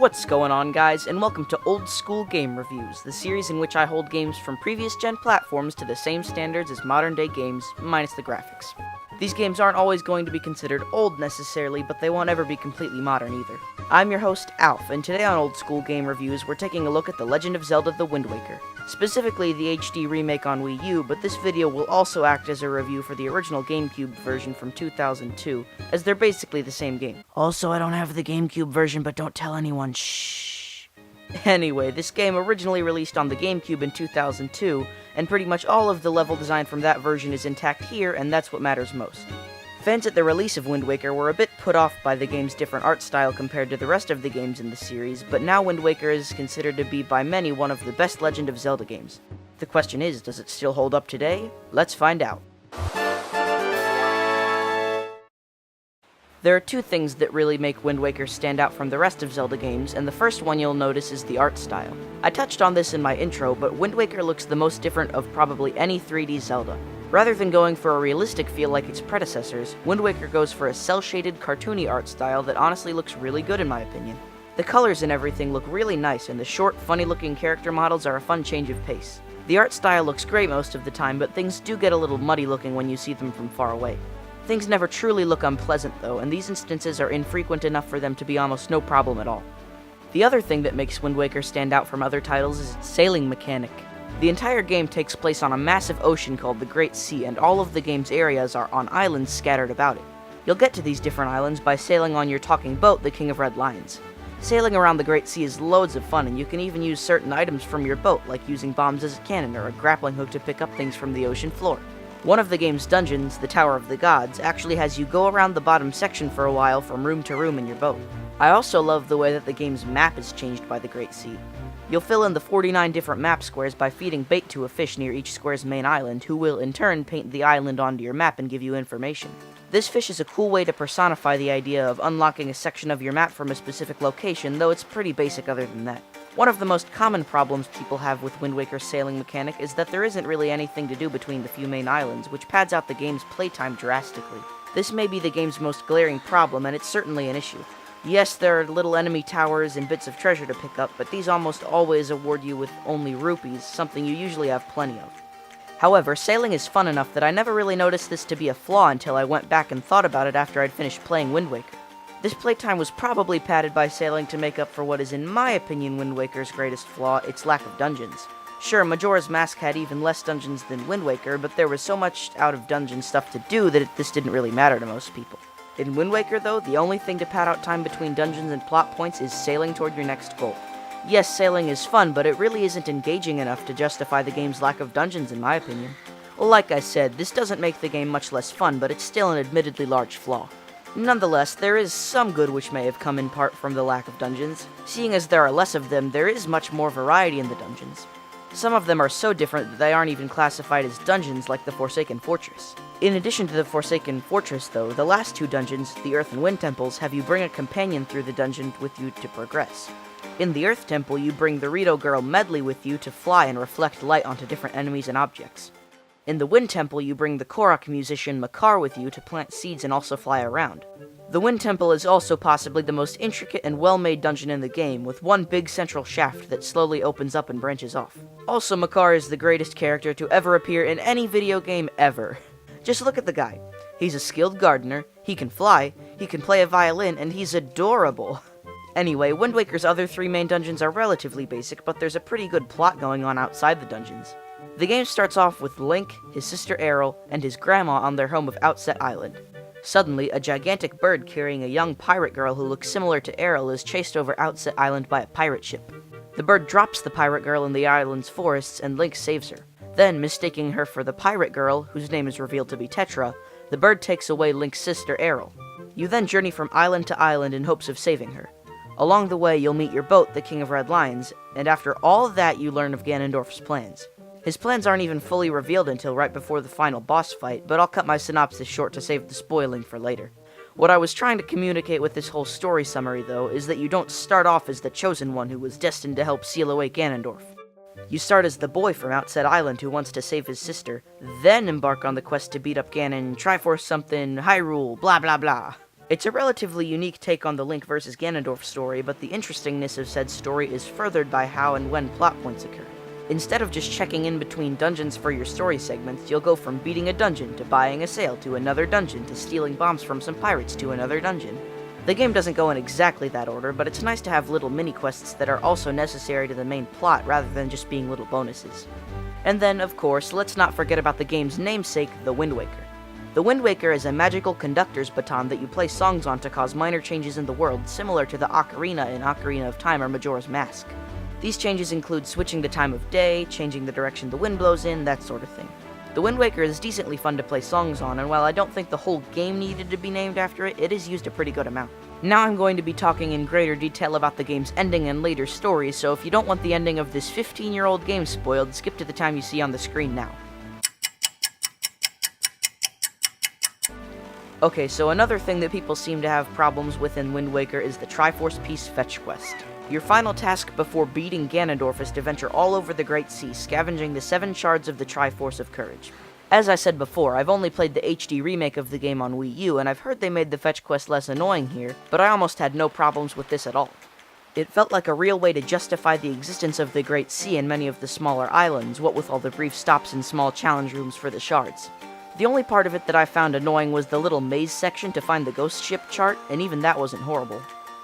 What's going on, guys, and welcome to Old School Game Reviews, the series in which I hold games from previous gen platforms to the same standards as modern day games, minus the graphics. These games aren't always going to be considered old necessarily, but they won't ever be completely modern either. I'm your host, Alph, and today on Old School Game Reviews, we're taking a look at The Legend of Zelda: The Wind Waker. Specifically the HD remake on Wii U, but this video will also act as a review for the original GameCube version from 2002, as they're basically the same game. Also, I don't have the GameCube version, but don't tell anyone, shh. Anyway, this game originally released on the GameCube in 2002, and pretty much all of the level design from that version is intact here, and that's what matters most. Fans at the release of Wind Waker were a bit put off by the game's different art style compared to the rest of the games in the series, but now Wind Waker is considered to be by many one of the best Legend of Zelda games. The question is, does it still hold up today? Let's find out. There are two things that really make Wind Waker stand out from the rest of Zelda games, and the first one you'll notice is the art style. I touched on this in my intro, but Wind Waker looks the most different of probably any 3D Zelda. Rather than going for a realistic feel like its predecessors, Wind Waker goes for a cel-shaded, cartoony art style that honestly looks really good in my opinion. The colors and everything look really nice, and the short, funny-looking character models are a fun change of pace. The art style looks great most of the time, but things do get a little muddy looking when you see them from far away. Things never truly look unpleasant though, and these instances are infrequent enough for them to be almost no problem at all. The other thing that makes Wind Waker stand out from other titles is its sailing mechanic. The entire game takes place on a massive ocean called the Great Sea, and all of the game's areas are on islands scattered about it. You'll get to these different islands by sailing on your talking boat, the King of Red Lions. Sailing around the Great Sea is loads of fun, and you can even use certain items from your boat, like using bombs as a cannon or a grappling hook to pick up things from the ocean floor. One of the game's dungeons, the Tower of the Gods, actually has you go around the bottom section for a while from room to room in your boat. I also love the way that the game's map is changed by the Great Sea. You'll fill in the 49 different map squares by feeding bait to a fish near each square's main island, who will in turn paint the island onto your map and give you information. This fish is a cool way to personify the idea of unlocking a section of your map from a specific location, though it's pretty basic other than that. One of the most common problems people have with Wind Waker's sailing mechanic is that there isn't really anything to do between the few main islands, which pads out the game's playtime drastically. This may be the game's most glaring problem, and it's certainly an issue. Yes, there are little enemy towers and bits of treasure to pick up, but these almost always award you with only rupees, something you usually have plenty of. However, sailing is fun enough that I never really noticed this to be a flaw until I went back and thought about it after I'd finished playing Wind Waker. This playtime was probably padded by sailing to make up for what is in my opinion Wind Waker's greatest flaw, its lack of dungeons. Sure, Majora's Mask had even less dungeons than Wind Waker, but there was so much out-of-dungeon stuff to do that this didn't really matter to most people. In Wind Waker, though, the only thing to pad out time between dungeons and plot points is sailing toward your next goal. Yes, sailing is fun, but it really isn't engaging enough to justify the game's lack of dungeons in my opinion. Well, like I said, this doesn't make the game much less fun, but it's still an admittedly large flaw. Nonetheless, there is some good which may have come in part from the lack of dungeons. Seeing as there are less of them, there is much more variety in the dungeons. Some of them are so different that they aren't even classified as dungeons like the Forsaken Fortress. In addition to the Forsaken Fortress, though, the last two dungeons, the Earth and Wind Temples, have you bring a companion through the dungeon with you to progress. In the Earth Temple, you bring the Rito girl Medley with you to fly and reflect light onto different enemies and objects. In the Wind Temple, you bring the Korok musician Makar with you to plant seeds and also fly around. The Wind Temple is also possibly the most intricate and well-made dungeon in the game, with one big central shaft that slowly opens up and branches off. Also, Makar is the greatest character to ever appear in any video game ever. Just look at the guy. He's a skilled gardener, he can fly, he can play a violin, and he's adorable. Anyway, Wind Waker's other three main dungeons are relatively basic, but there's a pretty good plot going on outside the dungeons. The game starts off with Link, his sister Aryll, and his grandma on their home of Outset Island. Suddenly, a gigantic bird carrying a young pirate girl who looks similar to Aryll is chased over Outset Island by a pirate ship. The bird drops the pirate girl in the island's forests, and Link saves her. Then, mistaking her for the pirate girl, whose name is revealed to be Tetra, the bird takes away Link's sister Aryll. You then journey from island to island in hopes of saving her. Along the way, you'll meet your boat, the King of Red Lions, and after all of that, you learn of Ganondorf's plans. His plans aren't even fully revealed until right before the final boss fight, but I'll cut my synopsis short to save the spoiling for later. What I was trying to communicate with this whole story summary, though, is that you don't start off as the Chosen One who was destined to help seal away Ganondorf. You start as the boy from Outset Island who wants to save his sister, then embark on the quest to beat up Ganon, Triforce something, Hyrule, blah blah blah. It's a relatively unique take on the Link vs. Ganondorf story, but the interestingness of said story is furthered by how and when plot points occur. Instead of just checking in between dungeons for your story segments, you'll go from beating a dungeon to buying a sail to another dungeon to stealing bombs from some pirates to another dungeon. The game doesn't go in exactly that order, but it's nice to have little mini-quests that are also necessary to the main plot rather than just being little bonuses. And then, of course, let's not forget about the game's namesake, the Wind Waker. The Wind Waker is a magical conductor's baton that you play songs on to cause minor changes in the world, similar to the Ocarina in Ocarina of Time or Majora's Mask. These changes include switching the time of day, changing the direction the wind blows in, that sort of thing. The Wind Waker is decently fun to play songs on, and while I don't think the whole game needed to be named after it, it is used a pretty good amount. Now I'm going to be talking in greater detail about the game's ending and later stories, so if you don't want the ending of this 15-year-old game spoiled, skip to the time you see on the screen now. Okay, so another thing that people seem to have problems with in Wind Waker is the Triforce Piece fetch quest. Your final task before beating Ganondorf is to venture all over the Great Sea, scavenging the 7 shards of the Triforce of Courage. As I said before, I've only played the HD remake of the game on Wii U, and I've heard they made the fetch quest less annoying here, but I almost had no problems with this at all. It felt like a real way to justify the existence of the Great Sea and many of the smaller islands, what with all the brief stops and small challenge rooms for the shards. The only part of it that I found annoying was the little maze section to find the ghost ship chart, and even that wasn't horrible.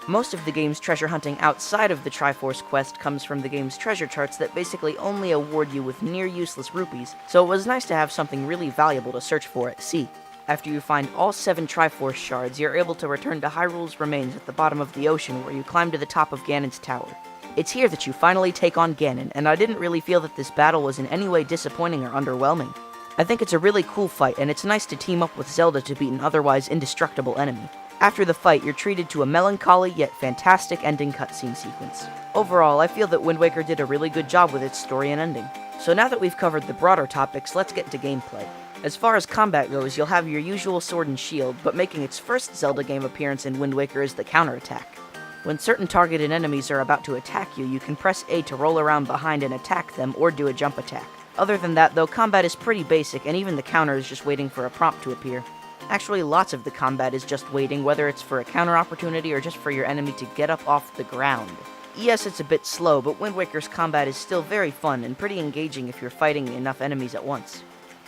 Most of the game's treasure hunting outside of the Triforce quest comes from the game's treasure charts that basically only award you with near-useless rupees, so it was nice to have something really valuable to search for at sea. After you find all 7 Triforce shards, you're able to return to Hyrule's remains at the bottom of the ocean where you climb to the top of Ganon's tower. It's here that you finally take on Ganon, and I didn't really feel that this battle was in any way disappointing or underwhelming. I think it's a really cool fight, and it's nice to team up with Zelda to beat an otherwise indestructible enemy. After the fight, you're treated to a melancholy yet fantastic ending cutscene sequence. Overall, I feel that Wind Waker did a really good job with its story and ending. So now that we've covered the broader topics, let's get to gameplay. As far as combat goes, you'll have your usual sword and shield, but making its first Zelda game appearance in Wind Waker is the counterattack. When certain targeted enemies are about to attack you, you can press A to roll around behind and attack them, or do a jump attack. Other than that, though, combat is pretty basic, and even the counter is just waiting for a prompt to appear. Actually, lots of the combat is just waiting, whether it's for a counter opportunity or just for your enemy to get up off the ground. Yes, it's a bit slow, but Wind Waker's combat is still very fun and pretty engaging if you're fighting enough enemies at once.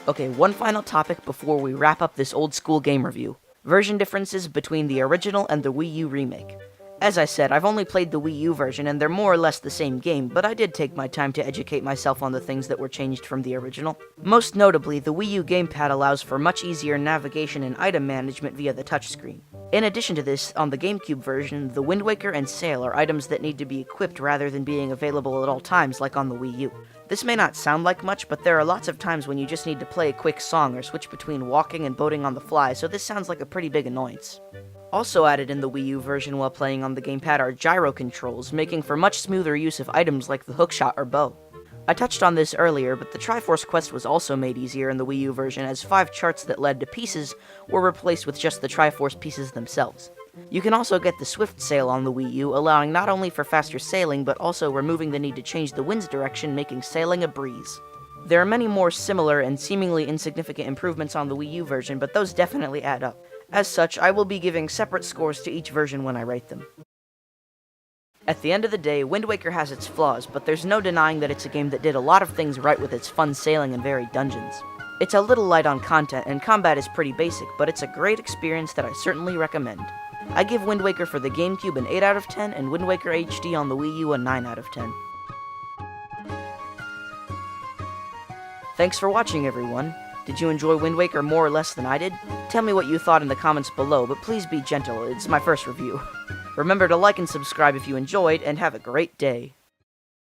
Okay, one final topic before we wrap up this old school game review. Version differences between the original and the Wii U remake. As I said, I've only played the Wii U version, and they're more or less the same game, but I did take my time to educate myself on the things that were changed from the original. Most notably, the Wii U gamepad allows for much easier navigation and item management via the touchscreen. In addition to this, on the GameCube version, the Wind Waker and Sail are items that need to be equipped rather than being available at all times like on the Wii U. This may not sound like much, but there are lots of times when you just need to play a quick song or switch between walking and boating on the fly, so this sounds like a pretty big annoyance. Also added in the Wii U version while playing on the gamepad are gyro controls, making for much smoother use of items like the hookshot or bow. I touched on this earlier, but the Triforce quest was also made easier in the Wii U version, as 5 charts that led to pieces were replaced with just the Triforce pieces themselves. You can also get the Swift Sail on the Wii U, allowing not only for faster sailing, but also removing the need to change the wind's direction, making sailing a breeze. There are many more similar and seemingly insignificant improvements on the Wii U version, but those definitely add up. As such, I will be giving separate scores to each version when I rate them. At the end of the day, Wind Waker has its flaws, but there's no denying that it's a game that did a lot of things right with its fun sailing and varied dungeons. It's a little light on content, and combat is pretty basic, but it's a great experience that I certainly recommend. I give Wind Waker for the GameCube an 8 out of 10, and Wind Waker HD on the Wii U a 9 out of 10. Thanks for watching, everyone. Did you enjoy Wind Waker more or less than I did? Tell me what you thought in the comments below, but please be gentle, it's my first review. Remember to like and subscribe if you enjoyed, and have a great day.